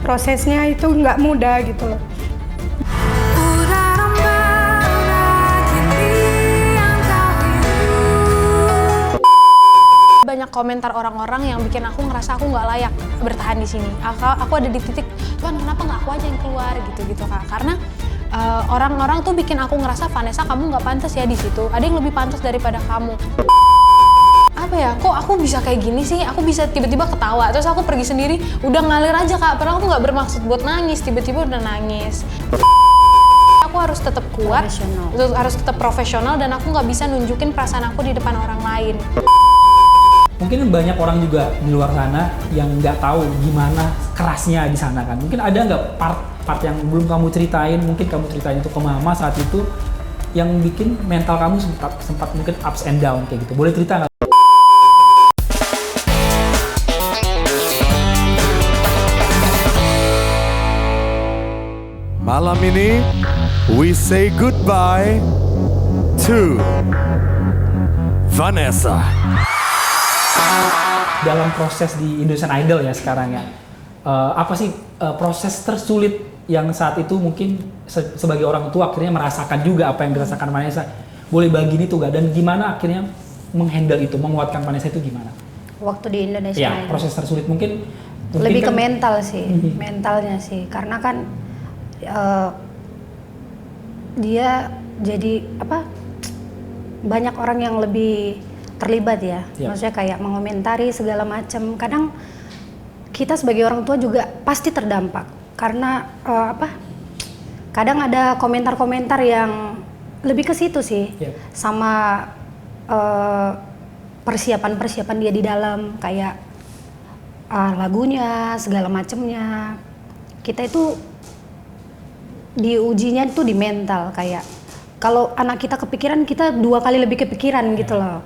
prosesnya itu nggak mudah gitu loh. Banyak komentar orang-orang yang bikin aku ngerasa aku nggak layak bertahan di sini. Aku ada di titik, Tuhan kenapa nggak aku aja yang keluar gitu Kak? Karena orang-orang tuh bikin aku ngerasa, Vanessa kamu nggak pantas ya di situ. Ada yang lebih pantas daripada kamu. Apa ya? Kok aku bisa kayak gini sih? Aku bisa tiba-tiba ketawa, terus aku pergi sendiri, udah ngalir aja Kak. Padahal aku nggak bermaksud buat nangis, tiba-tiba udah nangis. Aku harus tetap kuat, harus tetap profesional, dan aku nggak bisa nunjukin perasaan aku di depan orang lain. Mungkin banyak orang juga di luar sana yang nggak tahu gimana kerasnya di sana kan. Mungkin ada nggak part yang belum kamu ceritain, mungkin kamu ceritain itu ke mama saat itu, yang bikin mental kamu sempat mungkin ups and down kayak gitu. Boleh cerita nggak? Malam ini, we say goodbye to Vanessa. Dalam proses di Indonesian Idol ya sekarang ya, apa sih proses tersulit yang saat itu mungkin sebagai orang tua akhirnya merasakan juga apa yang dirasakan Vanessa? Boleh bagi ini tuh gak? Dan gimana akhirnya menghandle itu, menguatkan Vanessa itu gimana? Waktu di Indonesia ya, Idol. proses tersulit mungkin Lebih kan, ke mental sih, mentalnya sih, karena kan dia jadi banyak orang yang lebih terlibat ya, maksudnya kayak mengomentari segala macam. Kadang kita sebagai orang tua juga pasti terdampak karena kadang ada komentar-komentar yang lebih ke situ sih, sama persiapan dia di dalam kayak lagunya segala macamnya. Kita itu diujinya itu di mental, kayak kalau anak kita kepikiran, kita 2 kali lebih kepikiran gitu loh.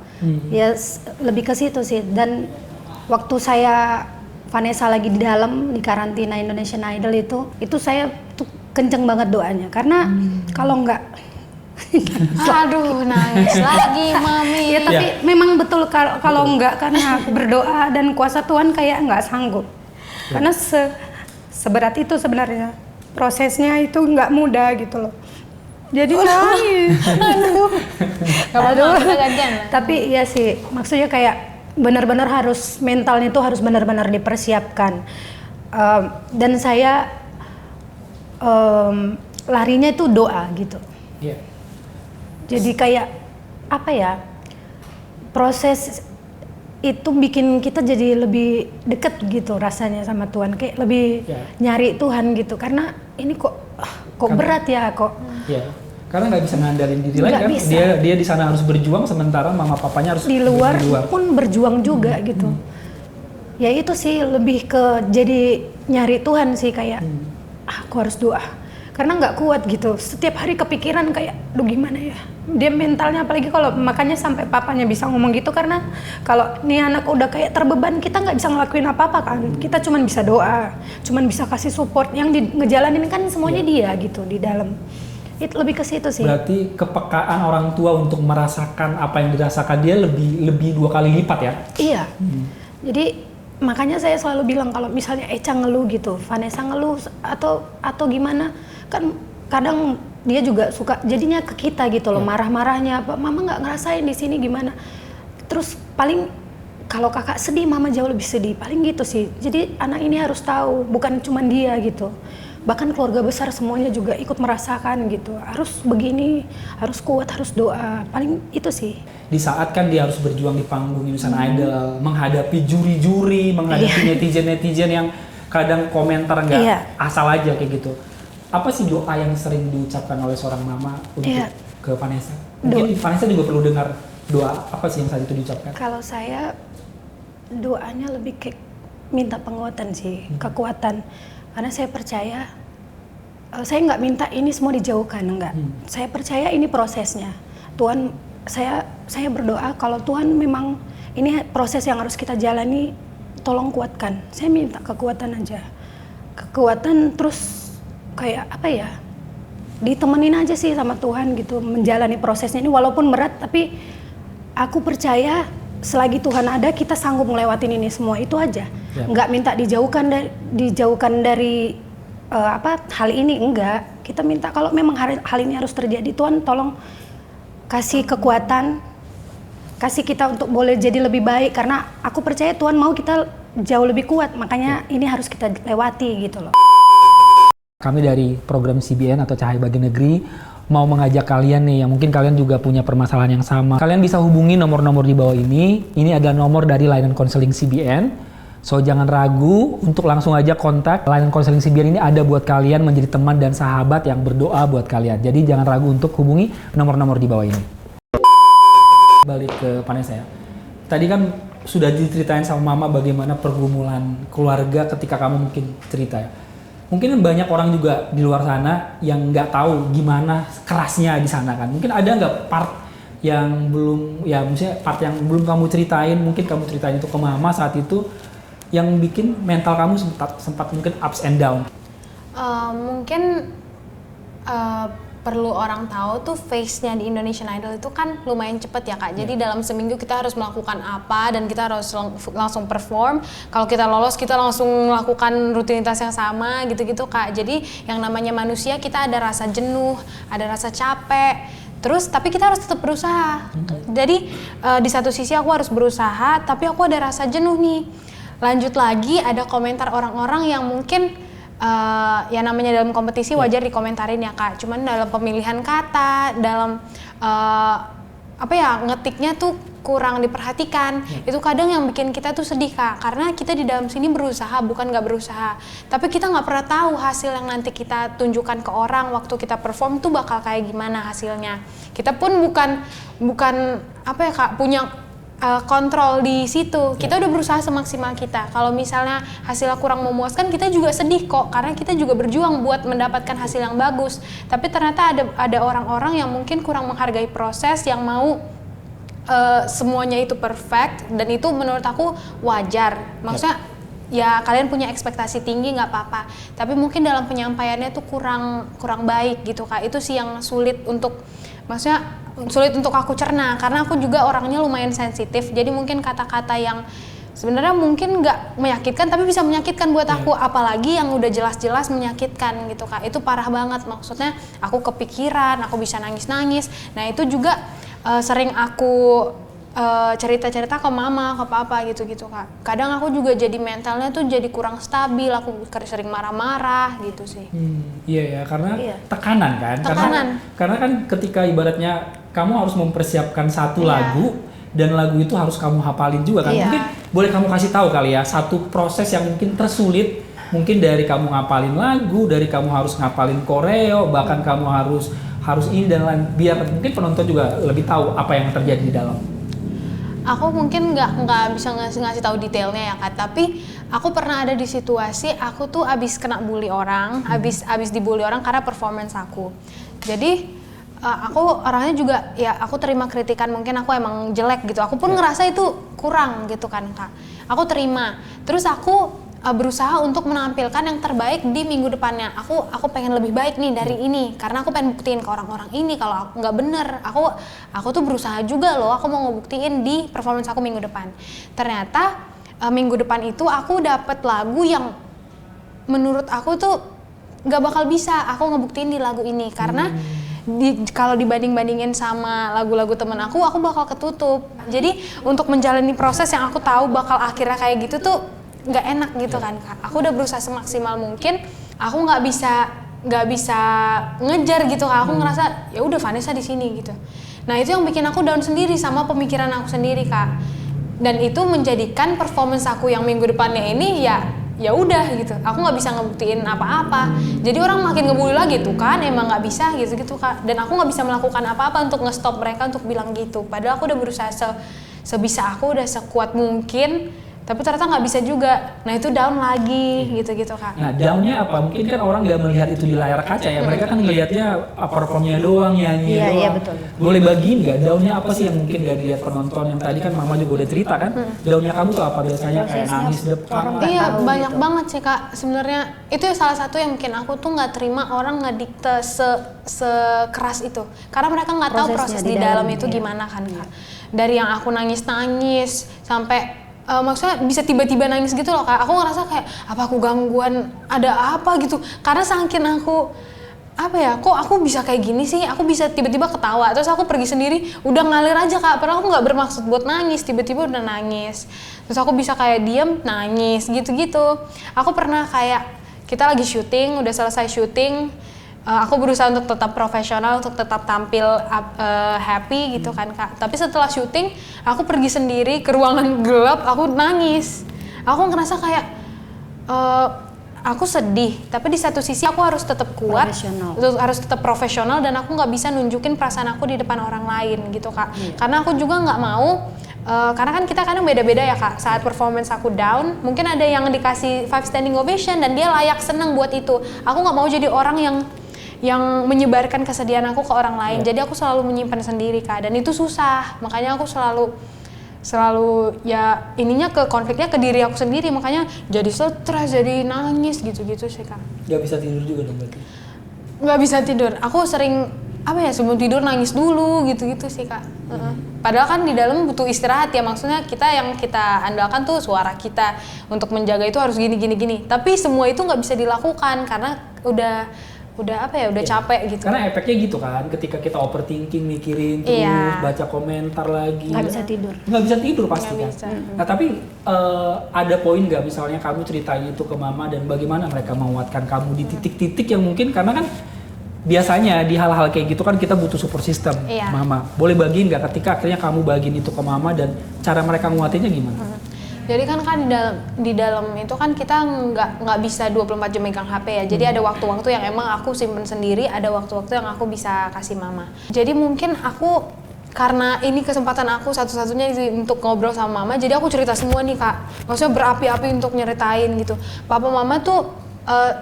Ya lebih ke situ sih. Dan waktu saya Vanessa lagi di dalam di karantina Indonesian Idol itu saya tuh kenceng banget doanya, karena kalau enggak aduh nangis lagi mami. Ya tapi memang betul kalau enggak, karena berdoa dan kuasa Tuhan kayak enggak sanggup. Karena seberat itu sebenarnya. Prosesnya itu enggak mudah gitu loh. Jadi nangis. Aduh. Tapi ya sih, maksudnya kayak benar-benar harus mentalnya itu harus benar-benar dipersiapkan. Dan saya larinya itu doa gitu. Jadi kayak proses itu bikin kita jadi lebih deket gitu rasanya sama Tuhan, kayak lebih nyari Tuhan gitu. Karena ini kok berat ya kok. Karena nggak bisa ngandalin diri lagi kan. Dia di sana harus berjuang, sementara mama papanya harus di luar pun berjuang juga gitu. Ya itu sih lebih ke jadi nyari Tuhan sih, kayak aku harus doa. Karena nggak kuat gitu. Setiap hari kepikiran kayak, duh gimana ya. Dia mentalnya, apalagi kalau makanya sampai papanya bisa ngomong gitu, karena kalau nih anak udah kayak terbeban, kita nggak bisa ngelakuin apa-apa kan. Kita cuman bisa doa, cuman bisa kasih support. Yang ngejalanin kan semuanya dia gitu di dalam. Itu lebih ke situ sih. Berarti kepekaan orang tua untuk merasakan apa yang dirasakan dia lebih 2 kali lipat ya? Iya. Jadi makanya saya selalu bilang kalau misalnya Echa ngeluh gitu, Vanessa ngeluh atau gimana, kan kadang dia juga suka jadinya ke kita gitu loh, marah-marahnya, mama nggak ngerasain di sini gimana. Terus paling kalau kakak sedih, mama jauh lebih sedih, paling gitu sih. Jadi anak ini harus tahu, bukan cuma dia gitu. Bahkan keluarga besar semuanya juga ikut merasakan gitu. Harus begini, harus kuat, harus doa. Paling itu sih. Di saat kan dia harus berjuang di panggung Indonesian Idol, menghadapi juri-juri, menghadapi netizen-netizen yang kadang komentar nggak asal aja kayak gitu. Apa sih doa yang sering diucapkan oleh seorang mama untuk ke Vanessa? Mungkin Vanessa juga perlu dengar doa apa sih yang saat itu diucapkan? Kalau saya doanya lebih ke minta penguatan sih, kekuatan. Karena saya percaya, saya nggak minta ini semua dijauhkan, enggak. Saya percaya ini prosesnya. Tuhan, saya berdoa kalau Tuhan memang ini proses yang harus kita jalani, tolong kuatkan. Saya minta kekuatan aja. Kekuatan, terus kayak ditemenin aja sih sama Tuhan gitu, menjalani prosesnya ini walaupun berat, tapi aku percaya selagi Tuhan ada kita sanggup ngelewatin ini semua, itu aja. Nggak minta dijauhkan dari hal ini, enggak. Kita minta kalau memang hal ini harus terjadi, Tuhan tolong kasih kekuatan, kasih kita untuk boleh jadi lebih baik, karena aku percaya Tuhan mau kita jauh lebih kuat, makanya ini harus kita lewati gitu loh. Kami dari program CBN atau Cahaya Bagi Negeri mau mengajak kalian nih, yang mungkin kalian juga punya permasalahan yang sama. Kalian bisa hubungi nomor-nomor di bawah ini. Ini adalah nomor dari layanan konseling CBN. So jangan ragu untuk langsung aja kontak. Layanan konseling CBN ini ada buat kalian menjadi teman dan sahabat yang berdoa buat kalian. Jadi jangan ragu untuk hubungi nomor-nomor di bawah ini. Balik ke Vanessa ya. Tadi kan sudah diceritain sama Mama bagaimana pergumulan keluarga ketika kamu mungkin cerita ya. Mungkin banyak orang juga di luar sana yang nggak tahu gimana kerasnya di sana kan. Mungkin ada nggak part yang belum, ya maksudnya part yang belum kamu ceritain, mungkin kamu ceritain itu ke Mama saat itu, yang bikin mental kamu sempat mungkin ups and down. Mungkin perlu orang tahu tuh face-nya di Indonesian Idol itu kan lumayan cepet ya Kak. Jadi dalam seminggu kita harus melakukan apa dan kita harus langsung perform. Kalau kita lolos kita langsung melakukan rutinitas yang sama gitu-gitu Kak. Jadi yang namanya manusia kita ada rasa jenuh, ada rasa capek. Terus tapi kita harus tetap berusaha. Jadi di satu sisi aku harus berusaha tapi aku ada rasa jenuh nih. Lanjut lagi ada komentar orang-orang yang mungkin ya namanya dalam kompetisi wajar dikomentarin ya Kak. Cuman dalam pemilihan kata, dalam ngetiknya tuh kurang diperhatikan. Itu kadang yang bikin kita tuh sedih Kak. Karena kita di dalam sini berusaha, bukan nggak berusaha. Tapi kita nggak pernah tahu hasil yang nanti kita tunjukkan ke orang waktu kita perform tuh bakal kayak gimana hasilnya. Kita pun bukan Kak, punya kontrol di situ. Kita udah berusaha semaksimal kita. Kalau misalnya hasilnya kurang memuaskan, kita juga sedih kok, karena kita juga berjuang buat mendapatkan hasil yang bagus. Tapi ternyata ada orang-orang yang mungkin kurang menghargai proses, yang mau semuanya itu perfect, dan itu menurut aku wajar. Maksudnya ya kalian punya ekspektasi tinggi nggak apa-apa, tapi mungkin dalam penyampaiannya tuh kurang baik gitu Kak. Itu sih yang sulit untuk aku cerna, karena aku juga orangnya lumayan sensitif. Jadi mungkin kata-kata yang sebenarnya mungkin nggak menyakitkan tapi bisa menyakitkan buat aku, apalagi yang udah jelas-jelas menyakitkan gitu Kak. Itu parah banget, maksudnya aku kepikiran, aku bisa nangis-nangis. Nah itu juga sering aku cerita-cerita ke Mama, ke Papa gitu-gitu Kak. Kadang aku juga jadi mentalnya tuh jadi kurang stabil, aku sering marah-marah gitu sih. Iya ya, karena tekanan kan. Karena kan ketika ibaratnya kamu harus mempersiapkan satu lagu, dan lagu itu harus kamu hafalin juga kan. Mungkin boleh kamu kasih tahu kali ya satu proses yang mungkin tersulit, mungkin dari kamu ngapalin lagu, dari kamu harus ngapalin koreo, bahkan kamu harus ini dan lain, biar mungkin penonton juga lebih tahu apa yang terjadi di dalam. Aku mungkin nggak bisa ngasih tahu detailnya ya Kak, tapi aku pernah ada di situasi aku tuh abis kena bully orang, abis dibully orang karena performance aku. Jadi aku orangnya juga ya aku terima kritikan, mungkin aku emang jelek gitu. Aku pun ngerasa itu kurang gitu kan Kak. Aku terima. Terus aku berusaha untuk menampilkan yang terbaik di minggu depannya. Aku pengen lebih baik nih dari ini, karena aku pengen buktiin ke orang-orang ini kalau aku nggak bener. Aku tuh berusaha juga loh, aku mau ngebuktiin di performance aku minggu depan. Ternyata minggu depan itu aku dapet lagu yang menurut aku tuh nggak bakal bisa aku ngebuktiin di lagu ini, karena kalau dibanding-bandingin sama lagu-lagu temen aku bakal ketutup. Jadi untuk menjalani proses yang aku tahu bakal akhirnya kayak gitu tuh nggak enak gitu kan Kak. Aku udah berusaha semaksimal mungkin, aku nggak bisa ngejar gitu Kak. Aku ngerasa ya udah Vanessa di sini gitu. Nah itu yang bikin aku down sendiri sama pemikiran aku sendiri Kak. Dan itu menjadikan performance aku yang minggu depannya ini ya udah gitu. Aku nggak bisa ngebuktiin apa-apa. Jadi orang makin ngebully lagi tuh kan, emang nggak bisa gitu Kak. Dan aku nggak bisa melakukan apa-apa untuk nge-stop mereka untuk bilang gitu. Padahal aku udah berusaha sebisa aku, udah sekuat mungkin. Tapi ternyata nggak bisa juga. Nah itu down lagi gitu Kak. Nah downnya apa? Mungkin kan orang nggak melihat itu di layar kaca ya. Mereka kan ngelihatnya performnya doang, nyanyi doang. Iya betul. Boleh bagiin nggak downnya apa sih yang mungkin nggak dilihat penonton? Yang tadi kan Mama juga udah cerita kan. Downnya kamu tuh apa biasanya? Kayak nangis depan. Iya banyak banget sih Kak. Sebenarnya itu salah satu yang bikin aku tuh nggak terima orang ngedikte sekeras itu. Karena mereka nggak tahu proses di dalam itu gimana kan Kak. dari yang aku nangis sampai maksudnya bisa tiba-tiba nangis gitu loh Kak. Aku ngerasa kayak apa aku gangguan, ada apa gitu. Karena saking aku apa ya, kok aku bisa kayak gini sih, aku bisa tiba-tiba ketawa, terus aku pergi sendiri, udah ngalir aja Kak, padahal aku nggak bermaksud buat nangis, tiba-tiba udah nangis, terus aku bisa kayak diem, nangis, gitu-gitu. Aku pernah kayak, kita lagi syuting, udah selesai syuting, aku berusaha untuk tetap profesional, untuk tetap tampil happy gitu kan Kak, tapi setelah syuting, aku pergi sendiri ke ruangan gelap, aku nangis, aku ngerasa kayak, aku sedih, tapi di satu sisi aku harus tetap kuat, harus tetap profesional dan aku nggak bisa nunjukin perasaan aku di depan orang lain gitu Kak. Karena aku juga nggak mau, karena kan kita kadang beda-beda ya Kak. Saat performance aku down, mungkin ada yang dikasih 5 standing ovation dan dia layak seneng buat itu. Aku nggak mau jadi orang yang menyebarkan kesedihan aku ke orang lain. Jadi aku selalu menyimpan sendiri Kak, dan itu susah. Makanya aku selalu ya ininya ke konfliknya ke diri aku sendiri, makanya jadi stres, jadi nangis gitu-gitu sih Kak. Gak bisa tidur juga dong berarti? Gak bisa tidur, aku sering apa ya, sebelum tidur nangis dulu gitu-gitu sih Kak. Padahal kan di dalam butuh istirahat ya, maksudnya yang kita andalkan tuh suara kita untuk menjaga itu harus gini, tapi semua itu nggak bisa dilakukan karena udah apa ya, udah capek gitu. Karena efeknya gitu kan, ketika kita overthinking, mikirin terus, baca komentar lagi. Nggak bisa tidur. Nggak bisa tidur pasti kan. Bisa. Nah tapi ada poin nggak misalnya kamu ceritain itu ke mama dan bagaimana mereka menguatkan kamu di titik-titik yang mungkin, karena kan biasanya di hal-hal kayak gitu kan kita butuh support system, mama. Boleh bagiin nggak ketika akhirnya kamu bagiin itu ke mama dan cara mereka nguatinnya gimana? Jadi kan di dalam itu kan kita nggak bisa 24 jam megang HP ya. Jadi ada waktu-waktu yang emang aku simpen sendiri, ada waktu-waktu yang aku bisa kasih mama. Jadi mungkin aku, karena ini kesempatan aku satu-satunya untuk ngobrol sama mama, jadi aku cerita semua nih Kak. Maksudnya berapi-api untuk nyeritain gitu. Papa mama tuh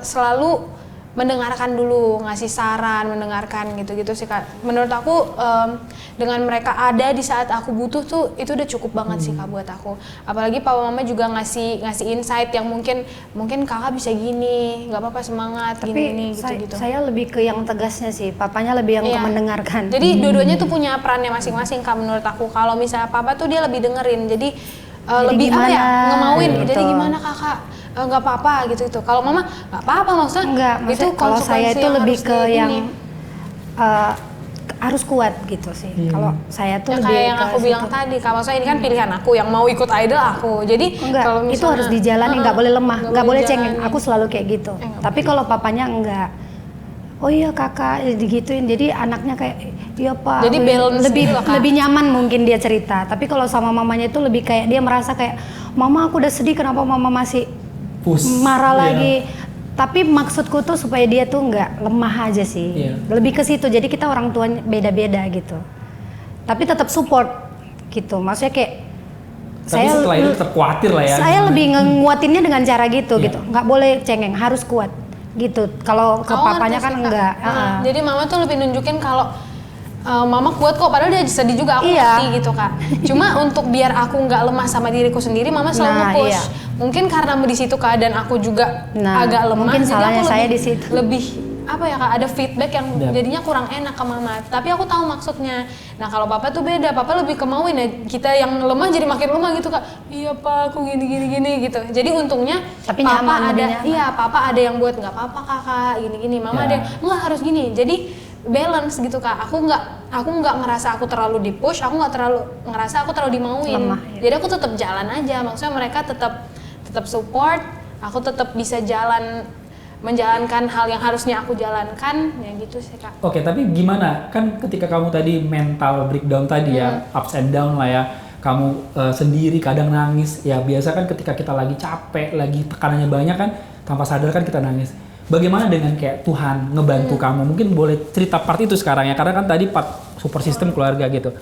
selalu mendengarkan dulu, ngasih saran, mendengarkan gitu-gitu sih Kak. Menurut aku dengan mereka ada di saat aku butuh tuh itu udah cukup banget sih Kak buat aku. Apalagi papa mama juga ngasih insight yang mungkin kakak bisa gini, nggak apa-apa, semangat, gini gitu-gitu. Saya lebih ke yang tegasnya sih, papanya lebih yang ke mendengarkan. Jadi dua-duanya tuh punya perannya masing-masing Kak menurut aku. Kalau misalnya papa tuh dia lebih dengerin, jadi lebih gimana, apa ya, ngemauin. gitu. Jadi gimana kakak? Nggak apa-apa gitu. Kalau mama nggak apa-apa, maksudnya itu kalau saya itu lebih ke yang harus kuat gitu sih. Kalau saya tuh ya lebih kayak yang aku bilang tadi, kalau saya ini kan pilihan aku yang mau ikut idol aku. Jadi kalau misalnya, itu harus dijalani, nggak boleh lemah, nggak boleh cengeng. Aku selalu kayak gitu. Tapi kalau papanya enggak, oh iya kakak digituin, jadi anaknya kayak iya pak. Jadi balance lebih nyaman mungkin dia cerita. Tapi kalau sama mamanya itu lebih kayak dia merasa kayak mama aku udah sedih, kenapa mama masih marah lagi. Tapi maksudku tuh supaya dia tuh nggak lemah aja sih. Lebih ke situ. Jadi kita orang tua beda-beda gitu. Tapi tetap support gitu. Maksudnya kayak tapi setelah itu tetap khawatir lah ya. Saya lebih nguatinnya dengan cara gitu gitu. Nggak boleh cengeng, harus kuat gitu. Kalau ke papanya kan enggak. Jadi mama tuh lebih nunjukin kalau mama kuat kok, padahal dia sedih juga, aku ngerti gitu Kak. Cuma untuk biar aku nggak lemah sama diriku sendiri, mama selalu nge-push. Mungkin karena di situ keadaan aku juga agak lemah, mungkin jadi salahnya aku saya di situ. lebih apa ya Kak, ada feedback yang jadinya kurang enak ke mama. Tapi aku tahu maksudnya. Nah kalau papa tuh beda, papa lebih kemauin ya, kita yang lemah jadi makin lemah gitu Kak. Iya pak, aku gini gitu. Jadi untungnya tapi papa papa ada yang buat nggak apa-apa kakak, gini. Mama ada yang nggak harus gini. Jadi balance gitu Kak. Aku nggak ngerasa aku terlalu di-push, aku nggak terlalu ngerasa aku terlalu dimauin. Lemah, Jadi aku tetap jalan aja. Maksudnya mereka tetap support, aku tetap bisa menjalankan hal yang harusnya aku jalankan, ya gitu sih Kak. Oke, tapi gimana? Kan ketika kamu tadi mental breakdown tadi ya, ups and down lah ya, kamu sendiri kadang nangis, ya biasa kan ketika kita lagi capek, lagi tekanannya banyak kan, tanpa sadar kan kita nangis. Bagaimana dengan kayak Tuhan ngebantu kamu? Mungkin boleh cerita part itu sekarang ya, karena kan tadi part support system keluarga gitu.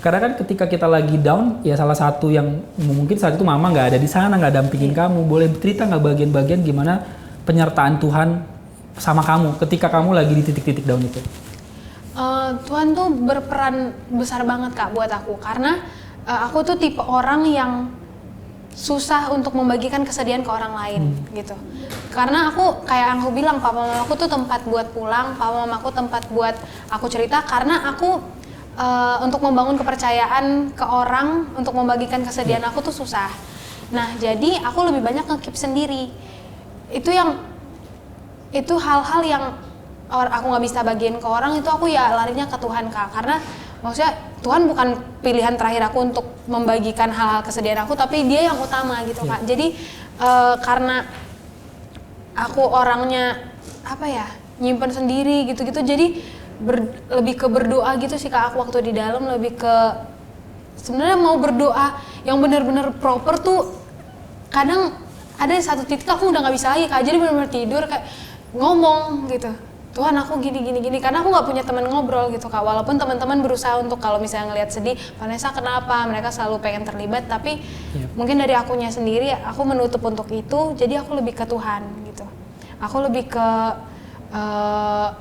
Karena kan ketika kita lagi down, ya salah satu yang mungkin saat itu mama nggak ada di sana, nggak dampingin kamu. Boleh cerita nggak bagian-bagian gimana penyertaan Tuhan sama kamu ketika kamu lagi di titik-titik down itu? Tuhan tuh berperan besar banget Kak buat aku, karena aku tuh tipe orang yang susah untuk membagikan kesedihan ke orang lain gitu. Karena aku kayak yang aku bilang, papa mamaku tuh tempat buat pulang, papa mamaku tempat buat aku cerita, karena aku untuk membangun kepercayaan ke orang untuk membagikan kesedihan aku tuh susah. Nah jadi aku lebih banyak nge-keep sendiri. Itu hal-hal yang aku nggak bisa bagiin ke orang, itu aku ya larinya ke Tuhan Kak, karena maksudnya Tuhan bukan pilihan terakhir aku untuk membagikan hal-hal kesedihan aku, tapi Dia yang utama gitu Kak. Jadi karena aku orangnya nyimpen sendiri gitu-gitu, jadi lebih ke berdoa gitu sih Kak. Aku waktu di dalam lebih ke sebenarnya mau berdoa yang benar-benar proper tuh kadang ada satu titik aku udah nggak bisa lagi Kak, jadi benar-benar tidur kayak ngomong gitu, Tuhan aku gini karena aku nggak punya teman ngobrol gitu Kak. Walaupun teman-teman berusaha untuk kalau misalnya ngelihat sedih, Vanessa kenapa, mereka selalu pengen terlibat, tapi mungkin dari akunya sendiri aku menutup untuk itu. Jadi aku lebih ke Tuhan gitu. Aku lebih ke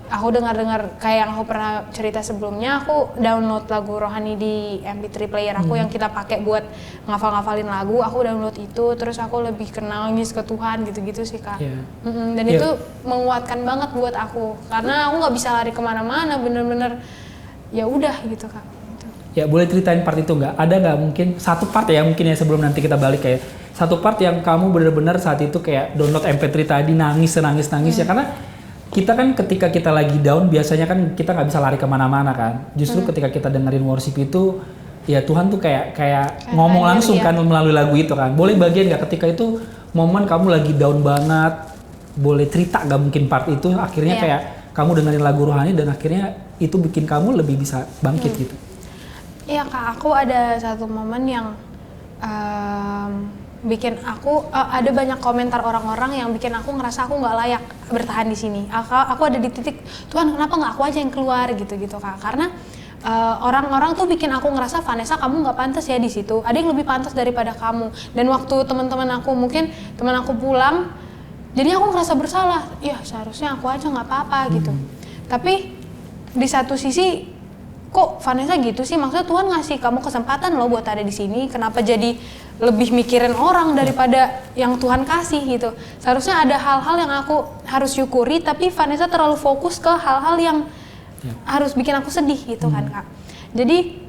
aku dengar kayak yang aku pernah cerita sebelumnya, aku download lagu rohani di MP3 player aku yang kita pakai buat ngafalin lagu. Aku download itu, terus aku lebih nangis ke Tuhan gitu-gitu sih Kak. Dan itu menguatkan banget buat aku, karena aku nggak bisa lari kemana-mana, bener-bener ya udah gitu Kak. Ya boleh ceritain part itu nggak? Ada nggak mungkin satu part ya mungkin ya sebelum nanti kita balik kayak satu part yang kamu bener-bener saat itu kayak download MP3 tadi nangis ya, karena kita kan ketika kita lagi down biasanya kan kita nggak bisa lari kemana-mana kan. Justru ketika kita dengerin worship itu ya Tuhan tuh kayak ngomong langsung kan melalui lagu itu kan. Boleh bagian nggak ketika itu momen kamu lagi down banget, boleh cerita nggak mungkin part itu akhirnya kayak kamu dengerin lagu rohani dan akhirnya itu bikin kamu lebih bisa bangkit gitu. Iya Kak, aku ada satu momen yang bikin aku ada banyak komentar orang-orang yang bikin aku ngerasa aku nggak layak bertahan di sini. Aku ada di titik, Tuhan kenapa nggak aku aja yang keluar gitu Kak? Karena orang-orang tuh bikin aku ngerasa, Vanessa kamu nggak pantas ya di situ. Ada yang lebih pantas daripada kamu. Dan waktu teman-teman aku pulang, jadi aku ngerasa bersalah. Ya seharusnya aku aja nggak apa-apa gitu. Tapi di satu sisi kok Vanessa gitu sih, maksudnya Tuhan ngasih kamu kesempatan loh buat ada di sini, kenapa jadi lebih mikirin orang daripada yang Tuhan kasih gitu. Seharusnya ada hal-hal yang aku harus syukuri, tapi Vanessa terlalu fokus ke hal-hal yang harus bikin aku sedih gitu kan Kak. Jadi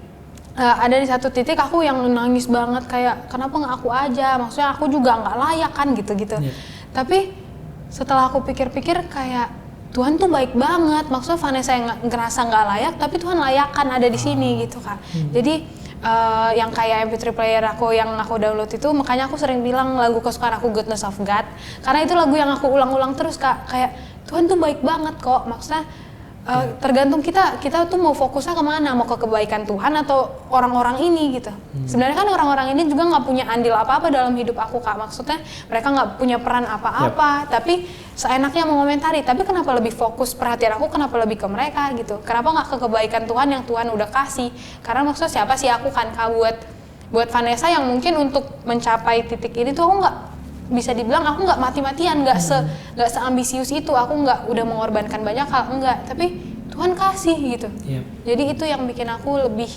ada di satu titik aku yang nangis banget kayak kenapa nggak aku aja, maksudnya aku juga nggak layak kan gitu. Tapi setelah aku pikir-pikir kayak Tuhan tuh baik banget, maksudnya Vanessa yang ngerasa nggak layak, tapi Tuhan layakkan ada di sini gitu Kak. Jadi yang kayak MP3 player aku yang aku download itu, makanya aku sering bilang lagu kesukaan aku Goodness of God, karena itu lagu yang aku ulang-ulang terus Kak. Kayak Tuhan tuh baik banget kok, maksudnya tergantung kita tuh mau fokusnya kemana, mau ke kebaikan Tuhan atau orang-orang ini gitu. Sebenarnya kan orang-orang ini juga nggak punya andil apa-apa dalam hidup aku Kak, maksudnya mereka nggak punya peran apa-apa, tapi seenaknya mengomentari. Tapi kenapa lebih fokus perhatian aku, kenapa lebih ke mereka gitu, kenapa nggak ke kebaikan Tuhan yang Tuhan udah kasih? Karena maksudnya siapa sih aku kan Kak buat Vanessa yang mungkin untuk mencapai titik ini tuh aku nggak bisa dibilang, aku nggak mati-matian, nggak seambisius itu, aku nggak udah mengorbankan banyak hal, enggak, tapi Tuhan kasih gitu. Jadi itu yang bikin aku lebih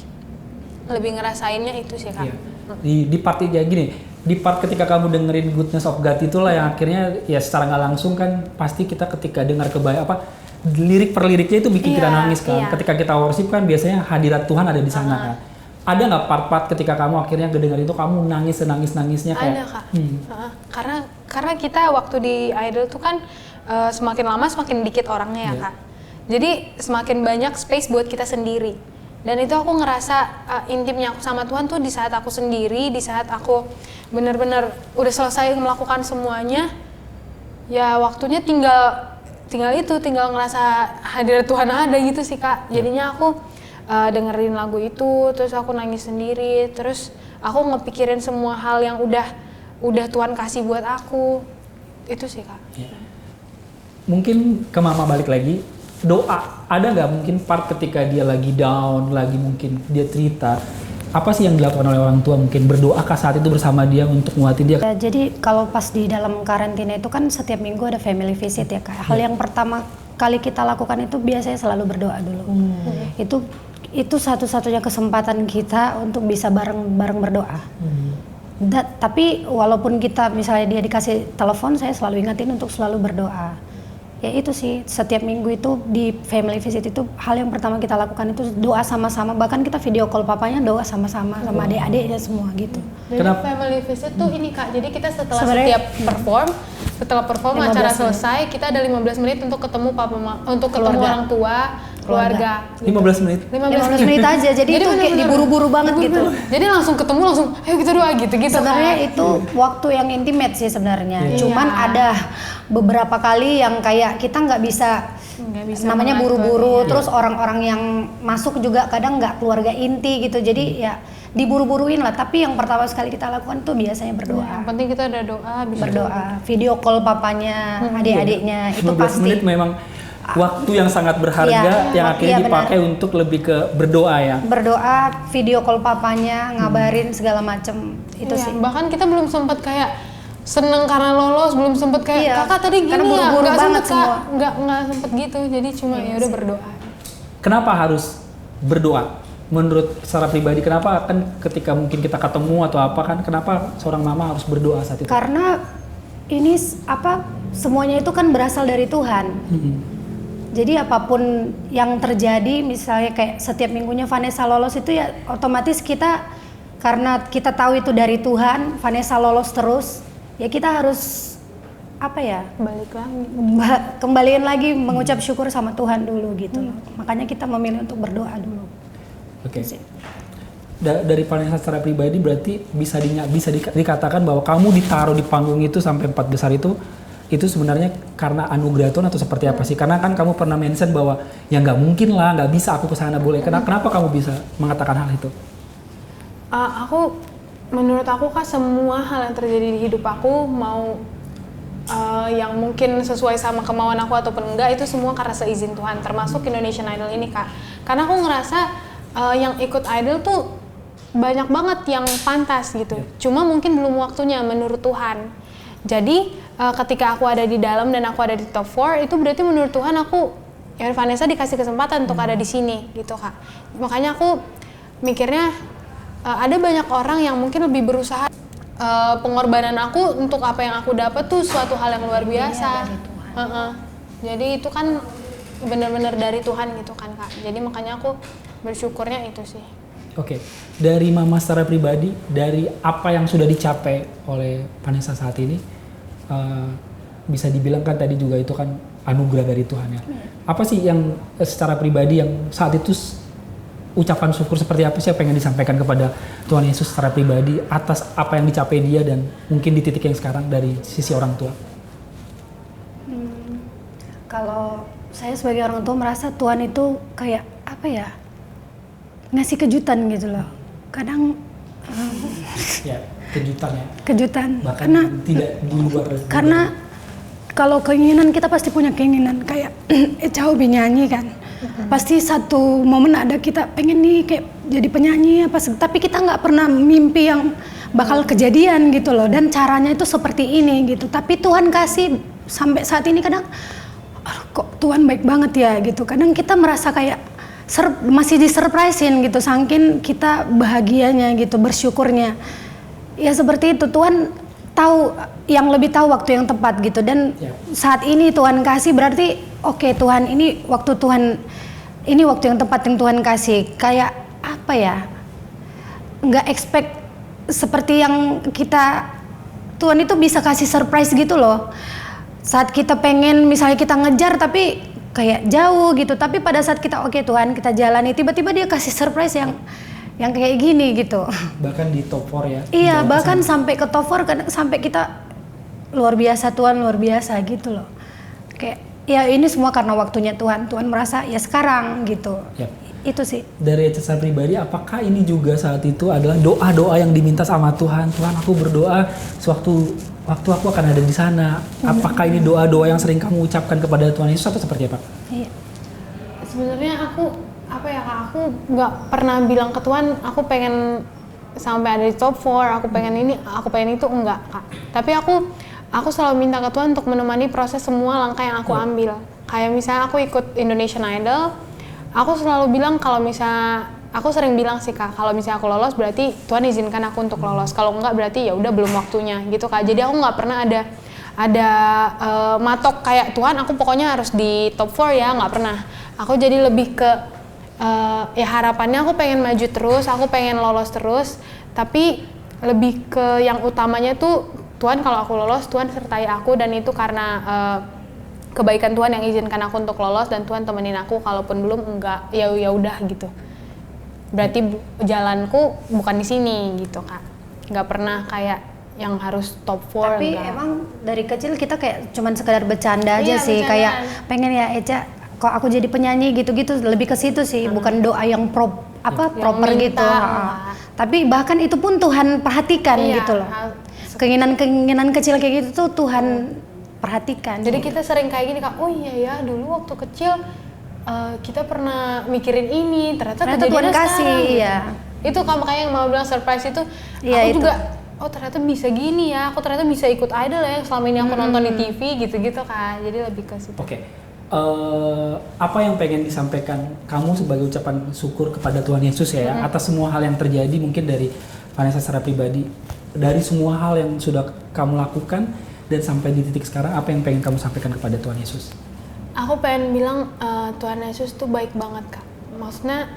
ngerasainnya itu sih Kak. Di part ya gini, di part ketika kamu dengerin Goodness of God itulah yang akhirnya ya secara nggak langsung kan pasti kita ketika dengar lirik per liriknya itu bikin kita nangis kan. Ketika kita worship kan biasanya hadirat Tuhan ada di sana kan. Ada nggak part-part ketika kamu akhirnya kedengar itu kamu nangisnya kayak? Ada Kak. Karena kita waktu di Idol tuh kan semakin lama semakin dikit orangnya ya Kak. Jadi semakin banyak space buat kita sendiri. Dan itu aku ngerasa intimnya aku sama Tuhan tuh di saat aku sendiri, di saat aku benar-benar udah selesai melakukan semuanya, ya waktunya tinggal ngerasa hadirat Tuhan ada gitu sih Kak. Jadinya aku dengerin lagu itu, terus aku nangis sendiri, terus aku ngepikirin semua hal yang udah Tuhan kasih buat aku. Itu sih Kak. Mungkin ke Mama balik lagi, doa ada nggak mungkin part ketika dia lagi down, lagi mungkin dia cerita, apa sih yang dilakukan oleh orang tua, mungkin berdoa kah saat itu bersama dia untuk nguatin dia? Jadi kalau pas di dalam karantina itu kan setiap minggu ada family visit ya Kak. Hal yang pertama kali kita lakukan itu biasanya selalu berdoa dulu. Itu satu-satunya kesempatan kita untuk bisa bareng-bareng berdoa. Tapi walaupun kita misalnya dia dikasih telepon, saya selalu ingatin untuk selalu berdoa. Ya itu sih, setiap minggu itu di family visit itu hal yang pertama kita lakukan itu doa sama-sama, bahkan kita video call papanya doa sama-sama sama adik-adiknya semua gitu. Jadi Kenapa? family visit tuh ini Kak, jadi kita setelah Sebenarnya- setelah perform 15 acara menit. selesai, kita ada 15 menit untuk ketemu untuk ketemu Keluarga. orang tua, keluarga. 15 menit. 15 menit aja, jadi itu kayak bener-bener diburu-buru banget gitu. Jadi langsung ketemu langsung, ayo kita doa gitu-gitu Sebenarnya kan. itu waktu yang intimate sih sebenarnya. Iya. Cuman Iya. ada beberapa kali yang kayak kita nggak bisa, Nggak bisa namanya mengatur, buru-buru. iya. Terus orang-orang yang masuk juga kadang nggak keluarga inti gitu. Jadi ya diburu-buruin lah. Tapi yang pertama sekali kita lakukan tuh biasanya berdoa. Yang penting kita ada doa, bisa Berdoa, video call papanya, adik-adiknya itu 15 pasti. menit memang waktu yang sangat berharga Iya, yang akhirnya iya, dipakai untuk lebih ke berdoa ya. Berdoa, video call papanya, ngabarin segala macem itu Iya, sih. bahkan kita belum sempat kayak seneng karena lolos, belum sempet kayak Iya, kakak tadi gini karena ya, buru-buru nggak banget sempet kak, semua. nggak sempet gitu, jadi cuma ya udah berdoa. Kenapa harus berdoa? Menurut secara pribadi kenapa kan ketika mungkin kita ketemu atau apa kan kenapa seorang mama harus berdoa saat itu? Karena ini semuanya itu kan berasal dari Tuhan. Jadi apapun yang terjadi, misalnya kayak setiap minggunya Vanessa lolos itu ya otomatis kita, karena kita tahu itu dari Tuhan, Vanessa lolos terus, ya kita harus apa ya, Balik lagi. kembaliin lagi mengucap syukur sama Tuhan dulu gitu loh. Makanya kita memilih untuk berdoa dulu. Oke. Dari Vanessa secara pribadi berarti bisa dikatakan bahwa kamu ditaruh di panggung itu sampai 4 besar itu sebenarnya karena anugerah Tuhan atau seperti apa sih? Karena kan kamu pernah mention bahwa ya nggak mungkin lah, nggak bisa aku kesana boleh. Kenapa kamu bisa mengatakan hal itu? Menurut aku kak, semua hal yang terjadi di hidup aku mau yang mungkin sesuai sama kemauan aku ataupun enggak, itu semua karena seizin Tuhan, termasuk Indonesian Idol ini kak. Karena aku ngerasa yang ikut Idol tuh banyak banget yang pantas gitu. Cuma mungkin belum waktunya menurut Tuhan. Jadi ketika aku ada di dalam dan aku ada di top 4, itu berarti menurut Tuhan aku, ya Vanessa dikasih kesempatan untuk ada di sini gitu kak. Makanya aku mikirnya ada banyak orang yang mungkin lebih berusaha, pengorbanan aku untuk apa yang aku dapat tuh suatu hal yang luar biasa. Jadi itu kan benar-benar dari Tuhan gitu kan kak. Jadi makanya aku bersyukurnya itu sih. Oke, dari mama secara pribadi, dari apa yang sudah dicapai oleh Vanessa saat ini, bisa dibilang kan tadi juga itu kan anugerah dari Tuhan ya. Apa sih yang secara pribadi yang saat itu ucapan syukur seperti apa sih yang pengen disampaikan kepada Tuhan Yesus secara pribadi atas apa yang dicapai dia dan mungkin di titik yang sekarang dari sisi orang tua? Kalau saya sebagai orang tua merasa Tuhan itu kayak apa ya, ngasih kejutan gitu loh. Kadang Ya, kejutan ya. kejutan. Bahkan Karena tidak di luar. karena kalau keinginan kita pasti punya keinginan kayak Echa hobi nyanyi kan. Pasti satu momen ada kita pengen nih kayak jadi penyanyi apa, tapi kita nggak pernah mimpi yang bakal kejadian gitu loh, dan caranya itu seperti ini gitu. Tapi Tuhan kasih sampai saat ini kadang kok Tuhan baik banget ya gitu. Kadang kita merasa kayak masih disurprisein gitu, saking kita bahagianya gitu, bersyukurnya. Ya seperti itu, Tuhan tahu, yang lebih tahu waktu yang tepat gitu. Dan saat ini Tuhan kasih berarti oke, Tuhan ini waktu Tuhan, ini waktu yang tepat yang Tuhan kasih. Kayak apa ya, nggak expect seperti yang kita, Tuhan itu bisa kasih surprise gitu loh. Saat kita pengen, misalnya kita ngejar tapi kayak jauh gitu, tapi pada saat kita oke Tuhan kita jalani, tiba-tiba dia kasih surprise yang kayak gini gitu. Bahkan di top 4 ya. Iya, Jauh bahkan kesana. sampai ke top 4 sampai kita luar biasa, Tuhan luar biasa gitu loh. Kayak ya ini semua karena waktunya Tuhan. Tuhan merasa ya sekarang gitu. Yap. Itu sih. Dari Echa pribadi, apakah ini juga saat itu adalah doa-doa yang diminta sama Tuhan? Tuhan, aku berdoa waktu aku akan ada di sana. Apakah ini doa-doa yang sering kamu ucapkan kepada Tuhan Yesus atau seperti apa? Iya. Sebenarnya aku aku nggak pernah bilang ke Tuhan aku pengen sampai ada di top 4, aku pengen ini, aku pengen itu, enggak kak. Tapi aku selalu minta ke Tuhan untuk menemani proses semua langkah yang aku ambil. Kayak misalnya aku ikut Indonesian Idol, aku selalu bilang kalau misalnya, aku sering bilang sih kak, kalau misalnya aku lolos berarti Tuhan izinkan aku untuk lolos. Kalau enggak berarti ya udah belum waktunya gitu kak. Jadi aku nggak pernah ada ada matok kayak Tuhan aku pokoknya harus di top 4 ya, nggak pernah. Aku jadi lebih ke ya harapannya aku pengen maju terus, aku pengen lolos terus, tapi lebih ke yang utamanya tuh Tuhan kalau aku lolos, Tuhan sertai aku, dan itu karena kebaikan Tuhan yang izinkan aku untuk lolos, dan Tuhan temenin aku, kalaupun belum enggak ya udah gitu. Berarti jalanku bukan di sini gitu Kak. Nggak pernah kayak yang harus top 4. Tapi enggak. emang dari kecil kita kayak cuman sekedar bercanda aja Iya, sih, bercandaan. kayak pengen ya Eca kok aku jadi penyanyi gitu-gitu, lebih ke situ sih, bukan doa yang proper minta, gitu. enggak. Tapi bahkan itu pun Tuhan perhatikan Iya, gitu loh. Keinginan kecil kayak gitu tuh Tuhan perhatikan. Jadi gitu. kita sering kayak gini Kak, oh iya ya dulu waktu kecil kita pernah mikirin ini, ternyata Tuhan kejadiannya kasih, sekarang. ya. Itu kayak yang mau bilang surprise itu, Iya, aku itu. juga, oh ternyata bisa gini ya, aku ternyata bisa ikut idol ya, yang selama ini aku nonton di TV gitu-gitu Kak, jadi lebih ke situ. Oke. Apa yang pengen disampaikan kamu sebagai ucapan syukur kepada Tuhan Yesus ya atas semua hal yang terjadi, mungkin dari Vanessa secara pribadi, dari semua hal yang sudah kamu lakukan dan sampai di titik sekarang, apa yang pengen kamu sampaikan kepada Tuhan Yesus? Aku pengen bilang Tuhan Yesus tuh baik banget Kak. Maksudnya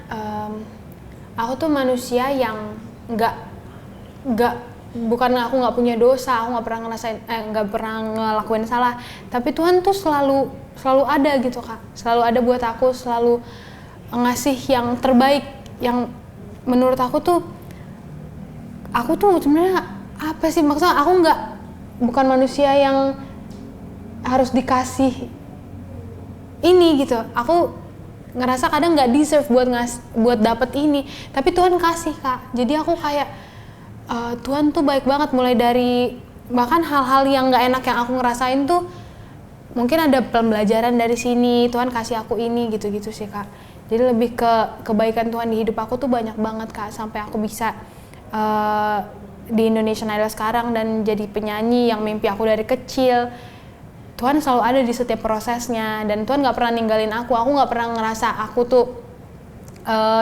aku tuh manusia yang bukan aku nggak punya dosa, aku nggak pernah nggak pernah ngelakuin salah. Tapi Tuhan tuh selalu ada gitu Kak. Selalu ada buat aku, selalu ngasih yang terbaik, yang menurut aku tuh sebenarnya apa sih, maksudnya aku bukan manusia yang harus dikasih ini gitu. Aku ngerasa kadang nggak deserve buat dapet ini, tapi Tuhan kasih Kak. Jadi aku kayak Tuhan tuh baik banget, mulai dari bahkan hal-hal yang nggak enak yang aku ngerasain tuh mungkin ada pembelajaran dari sini, Tuhan kasih aku ini gitu-gitu sih Kak. Jadi lebih ke kebaikan Tuhan di hidup aku tuh banyak banget Kak, sampai aku bisa di Indonesian Idol sekarang dan jadi penyanyi yang mimpi aku dari kecil. Tuhan selalu ada di setiap prosesnya, dan Tuhan nggak pernah ninggalin aku nggak pernah ngerasa aku tuh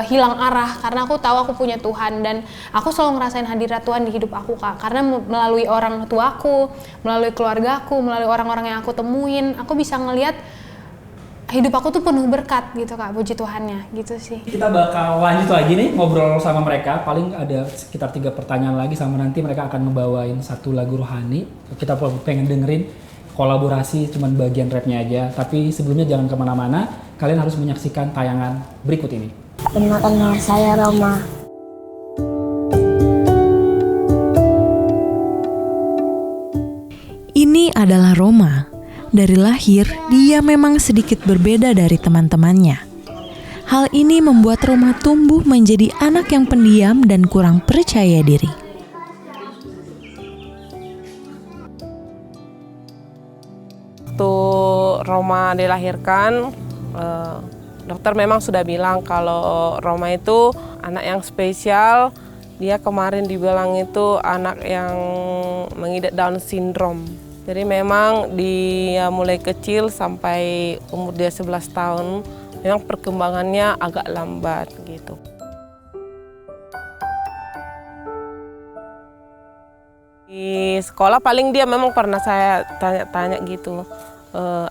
hilang arah, karena aku tahu aku punya Tuhan, dan aku selalu ngerasain hadirat Tuhan di hidup aku Kak, karena melalui orang tuaku, melalui keluargaku, melalui orang-orang yang aku temuin, aku bisa ngelihat hidup aku tuh penuh berkat gitu Kak, puji Tuhannya gitu sih. Kita bakal lanjut lagi nih ngobrol sama mereka, paling ada sekitar 3 pertanyaan lagi, sama nanti mereka akan ngebawain satu lagu rohani. Kita pengen dengerin kolaborasi cuman bagian rapnya aja, tapi sebelumnya jangan kemana-mana, kalian harus menyaksikan tayangan berikut ini. Perkenalkan nama saya Roma. Ini adalah Roma. Dari lahir, dia memang sedikit berbeda dari teman-temannya. Hal ini membuat Roma tumbuh menjadi anak yang pendiam dan kurang percaya diri. Waktu Roma dilahirkan, dokter memang sudah bilang kalau Roma itu anak yang spesial. Dia kemarin dibilang itu anak yang mengidap Down syndrome. Jadi memang dia mulai kecil sampai umur dia 11 tahun, memang perkembangannya agak lambat gitu. Di sekolah paling dia memang pernah saya tanya-tanya gitu,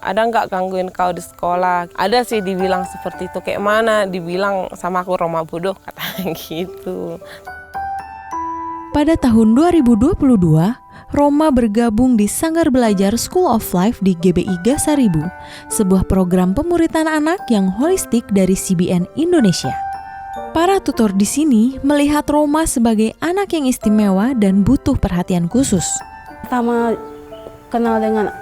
ada nggak gangguin kau di sekolah? Ada sih dibilang seperti itu, kayak mana? Dibilang sama aku Roma bodoh, katanya gitu. Pada tahun 2022, Roma bergabung di Sanggar Belajar School of Life di GBI Gasaribu, sebuah program pemuritan anak yang holistik dari CBN Indonesia. Para tutor di sini melihat Roma sebagai anak yang istimewa dan butuh perhatian khusus. Pertama kenal dengan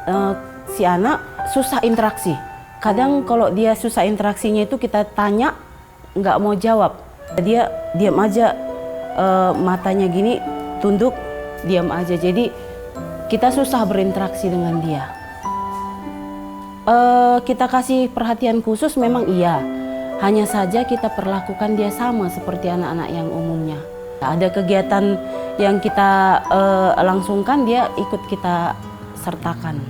si anak, susah interaksi. Kadang kalau dia susah interaksinya itu kita tanya, nggak mau jawab. Dia diam aja, matanya gini, tunduk, diam aja. Jadi kita susah berinteraksi dengan dia. Kita kasih perhatian khusus memang iya. Hanya saja kita perlakukan dia sama seperti anak-anak yang umumnya. Ada kegiatan yang kita langsungkan, dia ikut kita sertakan.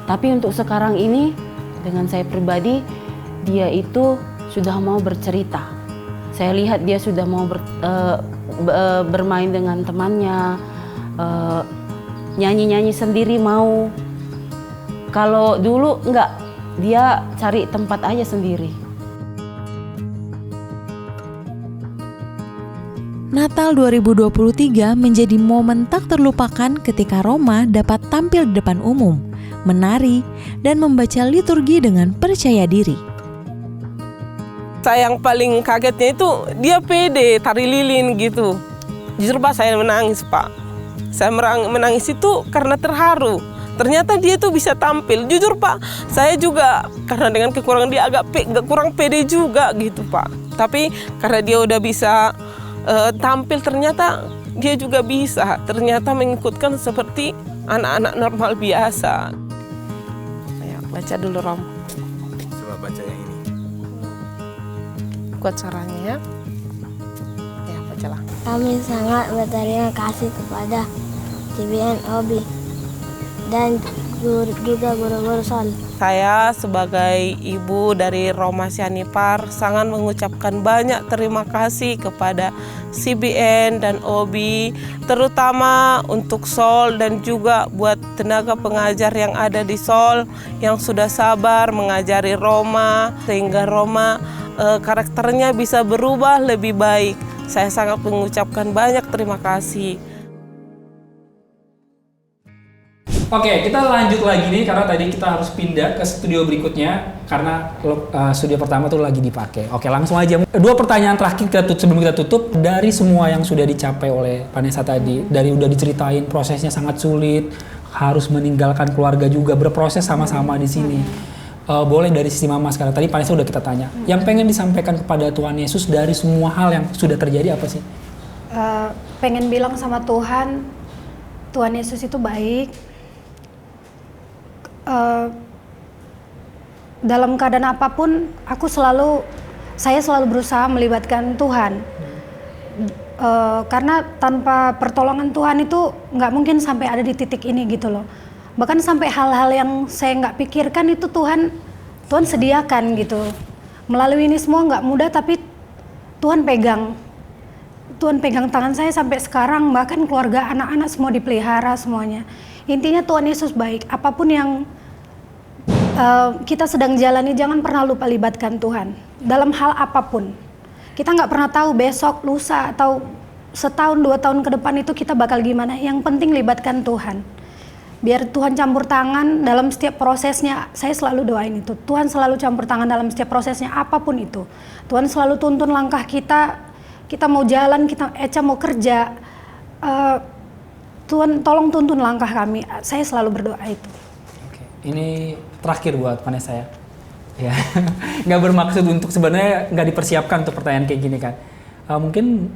Tapi untuk sekarang ini, dengan saya pribadi, dia itu sudah mau bercerita. Saya lihat dia sudah mau bermain dengan temannya, nyanyi-nyanyi sendiri mau. Kalau dulu enggak, dia cari tempat aja sendiri. Natal 2023 menjadi momen tak terlupakan ketika Roma dapat tampil di depan umum, menari, dan membaca liturgi dengan percaya diri. Saya yang paling kagetnya itu dia pede tari lilin gitu. Justru Pak saya menangis Pak. Saya menangis itu karena terharu. Ternyata dia tuh bisa tampil. Jujur Pak, saya juga karena dengan kekurangan dia agak kurang pede juga gitu Pak. Tapi karena dia udah bisa tampil, ternyata dia juga bisa. Ternyata mengikutkan seperti anak-anak normal biasa. Ayo baca dulu Rom. Coba baca yang ini. Kuat caranya ya. Ya bacalah. Kami sangat berterima kasih kepada CBN OB dan juga guru-guru SOL. Saya sebagai ibu dari Roma Sianipar sangat mengucapkan banyak terima kasih kepada CBN dan OB, terutama untuk SOL dan juga buat tenaga pengajar yang ada di SOL yang sudah sabar mengajari Roma sehingga Roma karakternya bisa berubah lebih baik. Saya sangat mengucapkan banyak terima kasih. Oke, kita lanjut lagi nih karena tadi kita harus pindah ke studio berikutnya karena studio pertama tuh lagi dipakai. Oke, langsung aja. 2 pertanyaan terakhir sebelum kita tutup. Dari semua yang sudah dicapai oleh Vanessa tadi, dari udah diceritain prosesnya sangat sulit, harus meninggalkan keluarga juga, berproses sama-sama di sini. Boleh dari sisi Mama sekarang. Tadi Vanessa udah kita tanya. Yang pengen disampaikan kepada Tuhan Yesus dari semua hal yang sudah terjadi apa sih? Pengen bilang sama Tuhan, Tuhan Yesus itu baik. Dalam keadaan apapun, saya selalu berusaha melibatkan Tuhan. Karena tanpa pertolongan Tuhan itu nggak mungkin sampai ada di titik ini gitu loh. Bahkan sampai hal-hal yang saya nggak pikirkan itu Tuhan sediakan gitu. Melalui ini semua nggak mudah, tapi Tuhan pegang tangan saya sampai sekarang, bahkan keluarga, anak-anak semua dipelihara semuanya. Intinya Tuhan Yesus baik. Apapun yang kita sedang jalani, jangan pernah lupa libatkan Tuhan dalam hal apapun. Kita nggak pernah tahu besok, lusa, atau setahun 2 tahun ke depan itu kita bakal gimana. Yang penting libatkan Tuhan. Biar Tuhan campur tangan dalam setiap prosesnya. Saya selalu doain itu. Tuhan selalu campur tangan dalam setiap prosesnya, apapun itu. Tuhan selalu tuntun langkah kita. Kita mau jalan, Eca mau kerja. Tuhan tolong tuntun langkah kami. Saya selalu berdoa itu. Oke. Ini terakhir buat Vanessa ya. Ya, nggak bermaksud untuk sebenarnya nggak dipersiapkan untuk pertanyaan kayak gini kan. Mungkin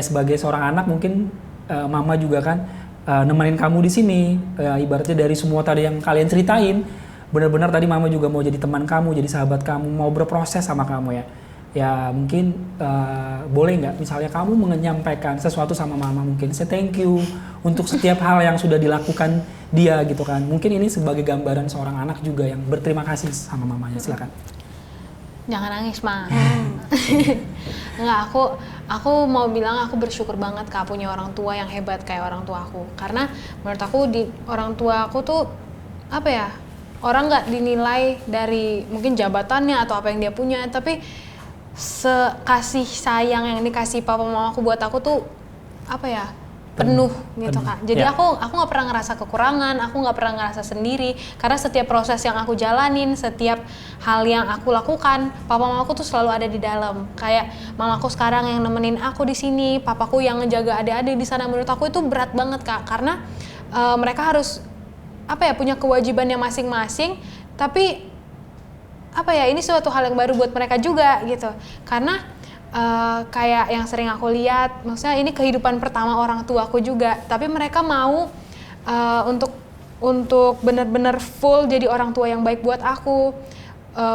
sebagai seorang anak mungkin Mama juga kan nemenin kamu di sini. Ibaratnya dari semua tadi yang kalian ceritain, benar-benar tadi Mama juga mau jadi teman kamu, jadi sahabat kamu, mau berproses sama kamu ya. Ya mungkin boleh nggak misalnya kamu menyampaikan sesuatu sama Mama, mungkin say thank you untuk setiap hal yang sudah dilakukan dia gitu kan. Mungkin ini sebagai gambaran seorang anak juga yang berterima kasih sama mamanya. Silakan. Jangan nangis, Ma. Enggak, aku mau bilang aku bersyukur banget Kak punya orang tua yang hebat kayak orang tua aku. Karena menurut aku di orang tua aku tuh orang nggak dinilai dari mungkin jabatannya atau apa yang dia punya, tapi kasih sayang yang dikasih papa mama aku buat aku tuh penuh gitu Kak. Jadi aku nggak pernah ngerasa kekurangan, aku nggak pernah ngerasa sendiri karena setiap proses yang aku jalanin, setiap hal yang aku lakukan, papa mama aku tuh selalu ada di dalam. Kayak mamaku sekarang yang nemenin aku di sini, papaku yang ngejaga adik-adik di sana. Menurut aku itu berat banget Kak, karena mereka harus punya kewajibannya masing-masing, tapi ini suatu hal yang baru buat mereka juga gitu. Karena kayak yang sering aku lihat, maksudnya ini kehidupan pertama orang tua aku juga, tapi mereka mau untuk benar-benar full jadi orang tua yang baik buat aku,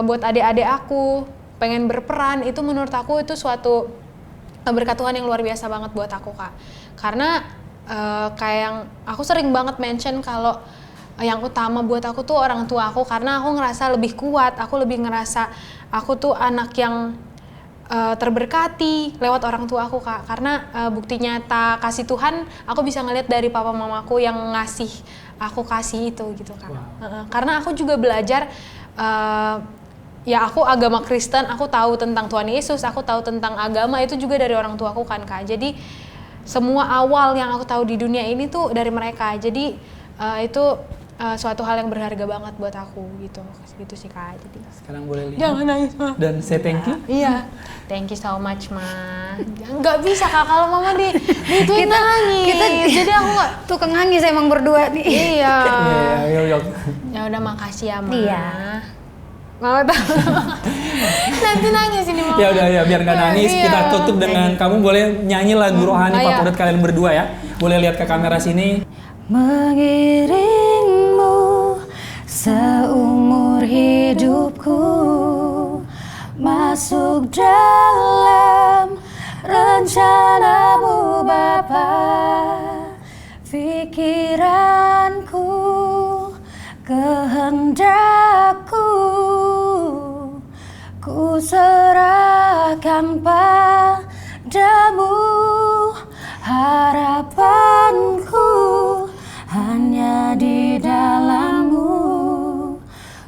buat adik-adik aku, pengen berperan. Itu menurut aku itu suatu berkat Tuhan yang luar biasa banget buat aku Kak. Karena kayak yang aku sering banget mention kalau yang utama buat aku tuh orang tua aku, karena aku ngerasa lebih kuat, aku lebih ngerasa aku tuh anak yang terberkati lewat orang tua aku, Kak. Karena bukti nyata kasih Tuhan aku bisa ngeliat dari papa mamaku yang ngasih aku kasih itu gitu, Kak. Karena aku juga belajar, ya aku agama Kristen, aku tahu tentang Tuhan Yesus, aku tahu tentang agama itu juga dari orang tuaku kan, Kak. Jadi semua awal yang aku tahu di dunia ini tuh dari mereka. Jadi itu suatu hal yang berharga banget buat aku gitu sih, Kak. Jadi Sekarang boleh lihat. jangan nangis, Ma. Dan say thank you. Iya, thank you so much, Ma. Nggak bisa, Kak, kalau Mama di Twitter nangis. Jadi aku nggak Tukang nangis emang berdua nih. iya. Iya. Ya udah, makasih ya, Ma. Iya. Mama tahu. Nanti nangis ini, Mama. Ya udah ya, biar nggak nangis, Iya. kita tutup dengan kamu boleh nyanyi lagu rohani Iya. favorit kalian berdua ya. Boleh lihat ke kamera sini. Mengiringmu seumur hidupku, masuk dalam rencanamu Bapa. Pikiranku, kehendakku, ku serahkan padamu. Harapanku hanya di dalam-Mu,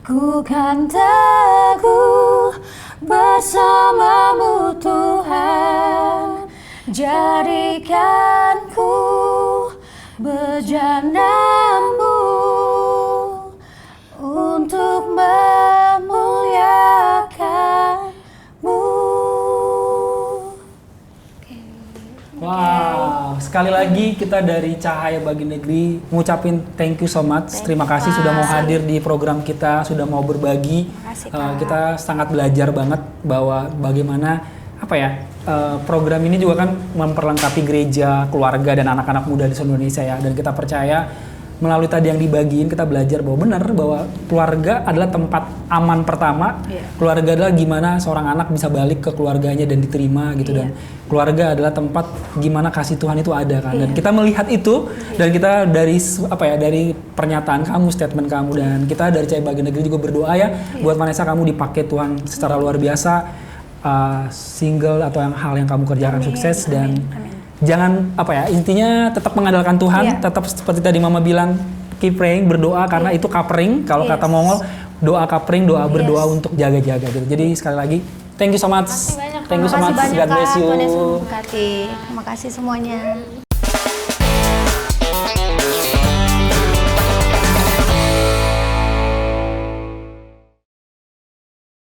ku kan teguh bersama-Mu Tuhan. Jadikanku bejana-Mu untuk memuliakan-Mu. Wow, sekali lagi kita dari Cahaya Bagi Negeri ngucapin thank you so much. Terima kasih sudah mau hadir di program kita, sudah mau berbagi. Kita sangat belajar banget bahwa bagaimana program ini juga kan memperlengkapi gereja, keluarga dan anak-anak muda di seluruh Indonesia ya. Dan kita percaya melalui tadi yang dibagiin kita belajar bahwa benar bahwa keluarga adalah tempat aman pertama. Keluarga adalah gimana seorang anak bisa balik ke keluarganya dan diterima gitu, dan keluarga adalah tempat gimana kasih Tuhan itu ada kan. Dan kita melihat itu dan kita dari dari pernyataan kamu, statement kamu, dan kita dari Cahaya Bagi Negeri juga berdoa ya buat Vanessa, kamu dipakai Tuhan secara luar biasa, single atau hal yang kamu kerjakan sukses. Dan jangan intinya tetap mengandalkan Tuhan, tetap seperti tadi Mama bilang, keep praying, berdoa karena itu covering. Kalau kata Mongol, doa covering, doa berdoa untuk jaga-jaga gitu. Jadi sekali lagi, thank you so much. Makasih banyak, Thank you so much. Terima kasih banyak, God bless Kak. you. Tuhan Yesus memberkati. Terima kasih semuanya.